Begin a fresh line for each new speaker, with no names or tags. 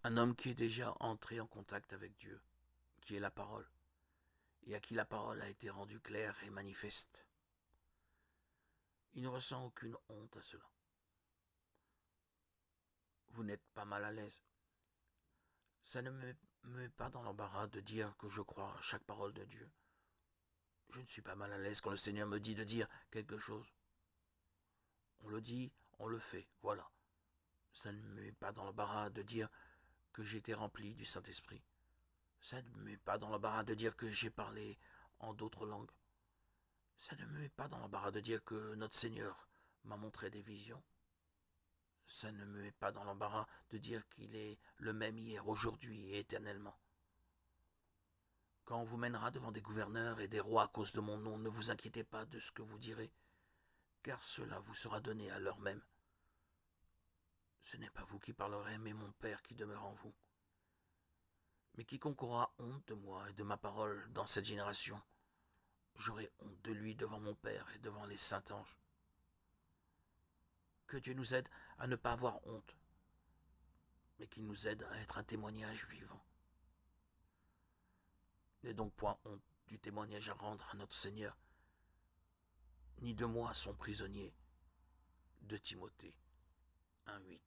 Un homme qui est déjà entré en contact avec Dieu, qui est la parole, et à qui la parole a été rendue claire et manifeste. Il ne ressent aucune honte à cela. Vous n'êtes pas mal à l'aise. Ça ne me met pas dans l'embarras de dire que je crois à chaque parole de Dieu. Je ne suis pas mal à l'aise quand le Seigneur me dit de dire quelque chose. On le dit, on le fait, voilà. Ça ne me met pas dans l'embarras de dire que j'ai été rempli du Saint-Esprit. Ça ne me met pas dans l'embarras de dire que j'ai parlé en d'autres langues. Ça ne me met pas dans l'embarras de dire que notre Seigneur m'a montré des visions. Ça ne me met pas dans l'embarras de dire qu'il est le même hier, aujourd'hui et éternellement. Quand on vous mènera devant des gouverneurs et des rois à cause de mon nom, ne vous inquiétez pas de ce que vous direz, car cela vous sera donné à l'heure même. Ce n'est pas vous qui parlerez, mais mon Père qui demeure en vous. Mais quiconque aura honte de moi et de ma parole dans cette génération, j'aurai honte de lui devant mon Père et devant les saints anges. Que Dieu nous aide à ne pas avoir honte, mais qu'il nous aide à être un témoignage vivant. N'aie donc point honte du témoignage à rendre à notre Seigneur, ni de moi son prisonnier, de Timothée 1:8.